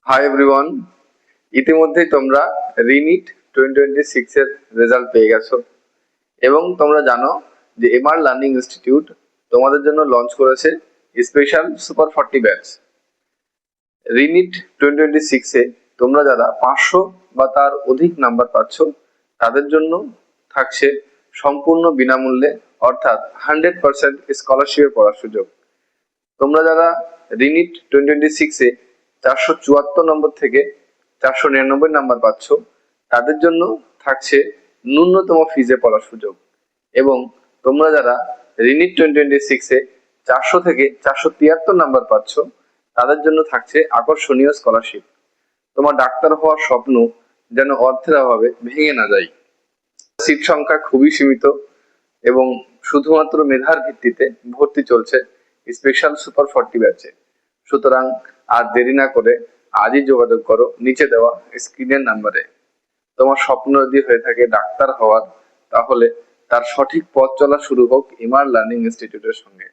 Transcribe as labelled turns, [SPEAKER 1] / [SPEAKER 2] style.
[SPEAKER 1] Hi everyone, ইতিমধ্যেই তোমরা রিনিট 2026 এর রেজাল্ট পেয়ে গেছো এবং তোমরা জানো যে এমআর লার্নিং ইনস্টিটিউট তোমাদের জন্য লঞ্চ করেছে স্পেশাল সুপার 40 ব্যাচ। রিনিট 2026 এ তোমরা যারা 500 বা তার অধিক নাম্বার পাচ্ছ তাদের জন্য থাকছে সম্পূর্ণ বিনামূল্যে অর্থাৎ 100% স্কলারশিপে পড়ার সুযোগ। তোমরা যারা রিনিট 2026 এ 474 নম্বর থেকে 499 নাম্বার পাচ্ছ তাদের জন্য থাকছে ন্যূনতম ফিজে পড়ার সুযোগ। এবং তোমরা যারা রিনিট 2026 এ 400 থেকে 473 নাম্বার পাচ্ছ তাদের জন্য থাকছে আকর্ষণীয় স্কলারশিপ। তোমার ডাক্তার হওয়ার স্বপ্ন যেন অর্থের অভাবে ভেঙে না যায়। সিট সংখ্যা খুবই সীমিত এবং শুধুমাত্র মেধার ভিত্তিতে ভর্তি চলছে স্পেশাল সুপার 40 ব্যাচে। সুতরাং আর দেরি না করে আজই যোগাযোগ করো নিচে দেওয়া স্ক্রিনের নাম্বারে। তোমার স্বপ্ন যদি হয়ে থাকে ডাক্তার হওয়ার, তাহলে তার সঠিক পথ চলা শুরু হোক এমআর লার্নিং ইনস্টিটিউটের সঙ্গে।